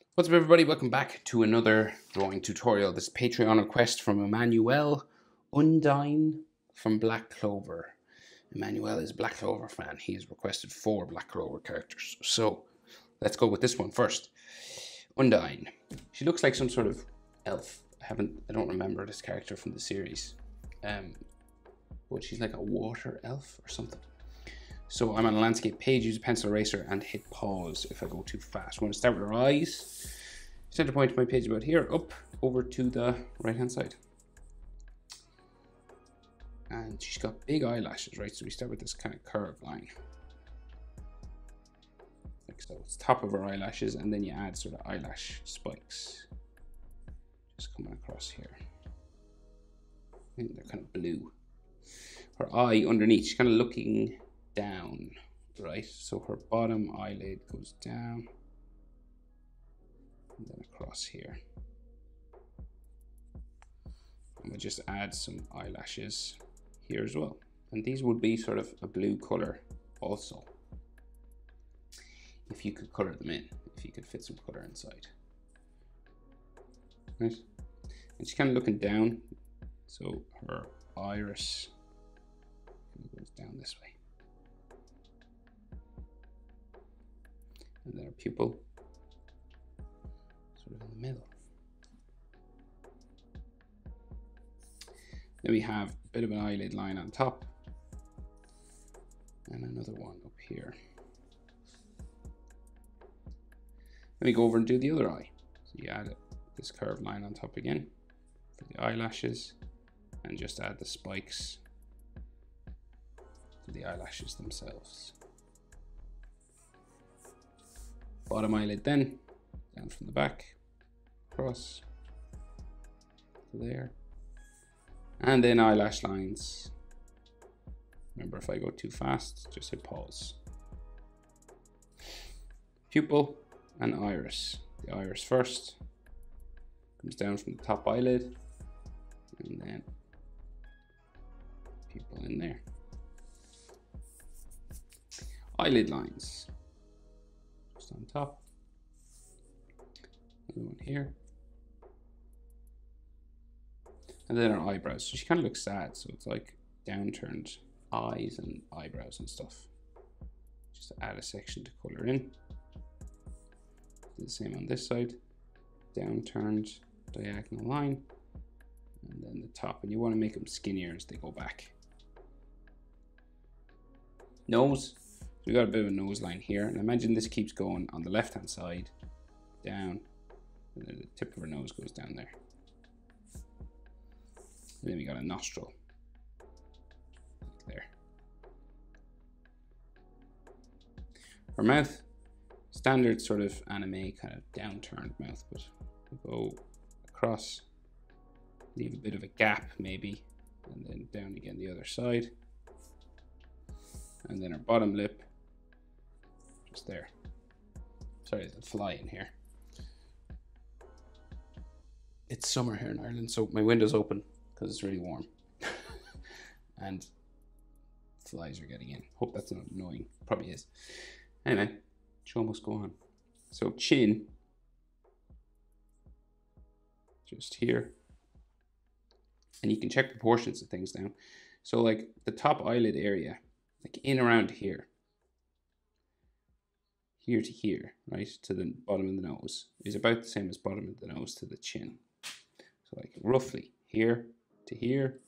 What's up, everybody? Welcome back to another drawing tutorial. This Patreon request from Emmanuel Undine from Black Clover. Emmanuel is a Black Clover fan. He's requested 4 Black Clover characters. So let's go with this one first. Undine. She looks like some sort of elf. I don't remember this character from the series. But she's like a water elf or something. So I'm on a landscape page, use a pencil eraser and hit pause if I go too fast. I'm going to start with her eyes. Center point of my page about here, up over to the right hand side. And she's got big eyelashes, right? So we start with this kind of curved line. Like so. It's top of her eyelashes, and then you add sort of eyelash spikes. Just coming across here. And they're kind of blue. Her eye underneath, she's kind of looking down, right? So her bottom eyelid goes down and then across here. And we'll just add some eyelashes here as well. And these would be sort of a blue color also, if you could color them in, if you could fit some color inside. Right? And she's kind of looking down, so her iris goes down this way. And then our pupil, sort of in the middle. Then we have a bit of an eyelid line on top, and another one up here. Then we go over and do the other eye. So you add this curved line on top again for the eyelashes, and just add the spikes to the eyelashes themselves. Bottom eyelid then, down from the back, across to there. And then eyelash lines. Remember, if I go too fast, just hit pause. Pupil and iris. The iris first, comes down from the top eyelid, and then pupil in there. Eyelid lines. On top, another one here, and then her eyebrows. So she kind of looks sad, so it's like downturned eyes and eyebrows and stuff. Just add a section to color in. Do the same on this side, downturned diagonal line, and then the top. And you want to make them skinnier as they go back. Nose. So we got a bit of a nose line here, and imagine this keeps going on the left hand side, down, and then the tip of her nose goes down there. And then we got a nostril, there. Her mouth, standard sort of anime kind of downturned mouth, but we'll go across, leave a bit of a gap maybe, and then down again the other side. And then her bottom lip, just there. Sorry, there's a fly in here. It's summer here in Ireland, so my window's open because it's really warm. And flies are getting in. Hope that's not annoying. Probably is. Anyway, show must go on. So chin, just here. And you can check proportions of things now. So like the top eyelid area, like in around here, here to here, right, to the bottom of the nose, is about the same as bottom of the nose to the chin. So like roughly here to here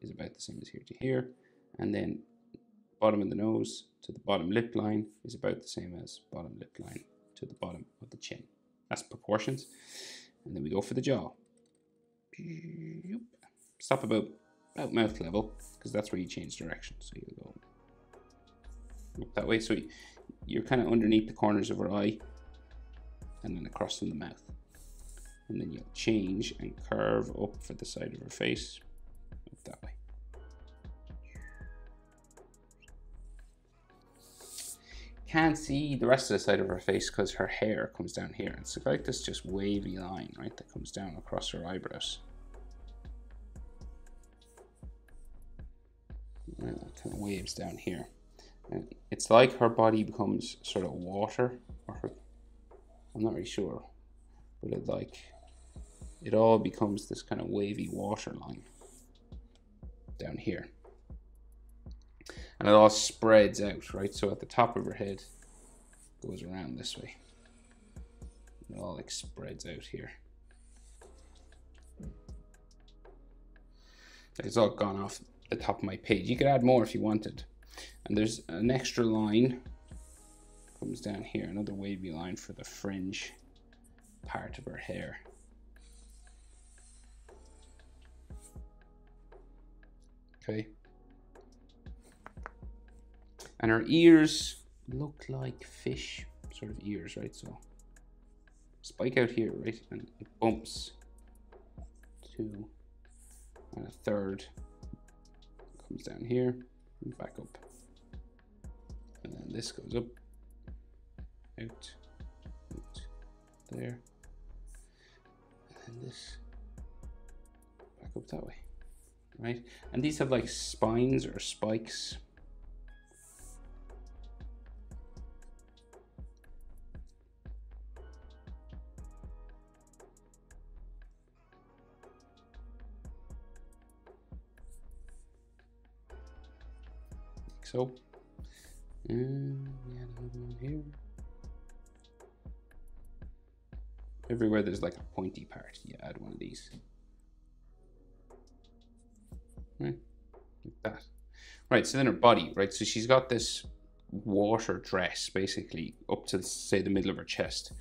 is about the same as here to here, and then bottom of the nose to the bottom lip line is about the same as bottom lip line to the bottom of the chin. That's proportions. And then we go for the jaw. Stop about mouth level, because that's where you change direction. So you go up that way. So you're kind of underneath the corners of her eye, and then across from the mouth. And then you'll change and curve up for the side of her face, up that way. Can't see the rest of the side of her face because her hair comes down here. It's like this just wavy line, right, that comes down across her eyebrows. And it kind of waves down here. And it's like her body becomes sort of water, or her, I'm not really sure but it all becomes this kind of wavy waterline down here. And it all spreads out, right? So at the top of her head, goes around this way. It all like spreads out here. It's all gone off the top of my page. You could add more if you wanted. And there's an extra line, comes down here, another wavy line for the fringe part of her hair. Okay. And her ears look like fish sort of ears, right? So spike out here, right? And it bumps to, and a third comes down here and back up. And then this goes up, out, there. And then this back up that way, right? And these have like spines or spikes. So, and we add another one here. Everywhere there's like a pointy part, you add one of these. Right, like that. Right, so then her body, right? So she's got this water dress basically up to, say, the middle of her chest.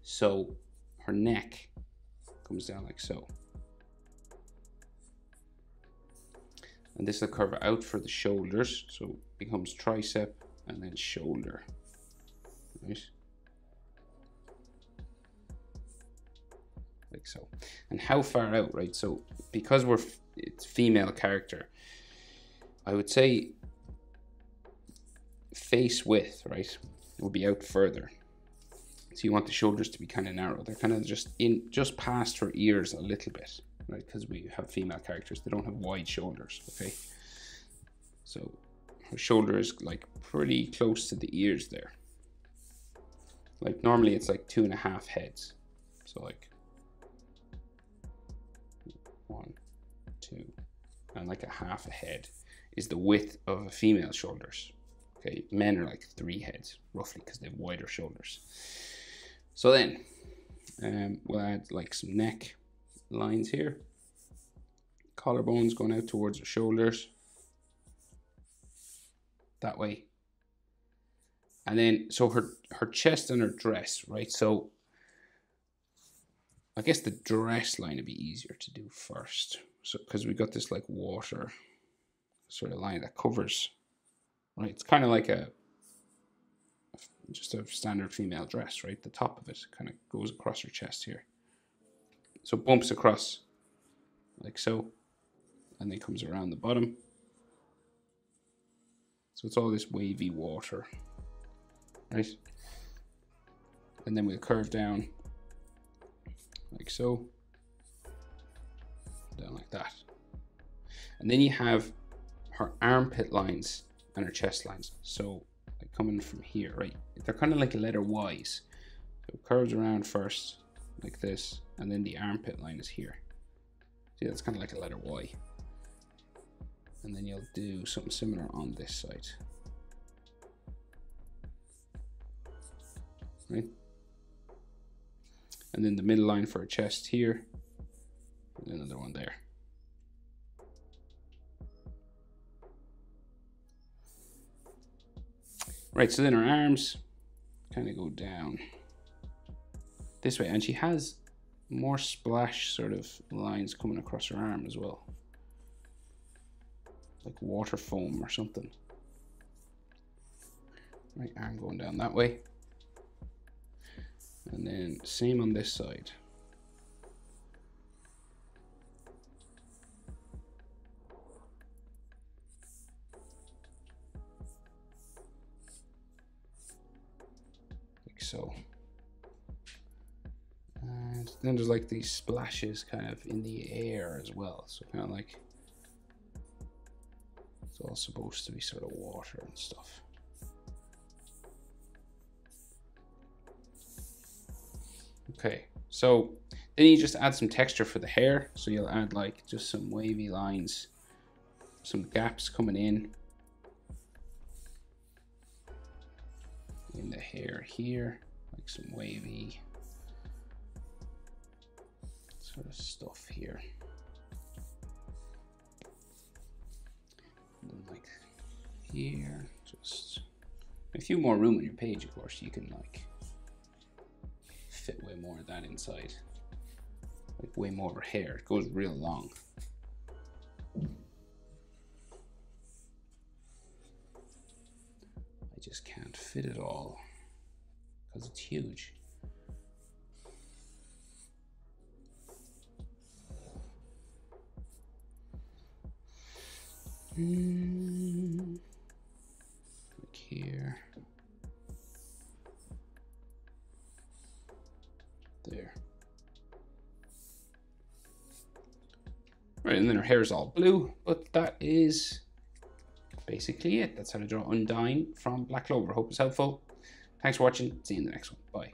So her neck comes down like so. And this will curve out for the shoulders, so it becomes tricep and then shoulder, right? Like so. And how far out, right? So because it's female character, I would say face width, right, will be out further. So you want the shoulders to be kind of narrow. They're kind of just past her ears a little bit, right? Because we have female characters, they don't have wide shoulders, okay? So her shoulder is like pretty close to the ears there. Like normally it's like 2.5 heads. So like 1, 2, and like a half a head is the width of a female's shoulders. Okay, men are like 3 heads roughly because they have wider shoulders. So then we'll add like some neck lines here, collarbones going out towards her shoulders that way. And then so her chest and her dress, right? So I guess the dress line would be easier to do first. So because we got this like water sort of line that covers, right? It's kind of like just a standard female dress, right? The top of it kind of goes across her chest here. So bumps across like so, and then comes around the bottom. So it's all this wavy water, right? And then we'll curve down like so, down like that. And then you have her armpit lines and her chest lines. So like coming from here, right? They're kind of like a letter Y's. So it curves around first like this, and then the armpit line is here. See, that's kind of like a letter Y. And then you'll do something similar on this side. Right? And then the middle line for her chest here, and another one there. Right, so then her arms kind of go down this way, and she has more splash sort of lines coming across her arm as well, like water foam or something. Right, arm going down that way. And then same on this side. Like so. And then there's like these splashes kind of in the air as well. So kind of like it's all supposed to be sort of water and stuff. Okay, So then you just add some texture for the hair. So you'll add like just some wavy lines, some gaps coming in the hair here, like some wavy sort of stuff here. And then like here, just a few more room on your page, of course, you can like fit way more of that inside, like way more of her hair. It goes real long. I just can't fit it all because it's huge. Click here. There. Right, and then her hair is all blue, but that is basically it. That's how to draw Undine from Black Clover. Hope it's helpful. Thanks for watching. See you in the next one. Bye.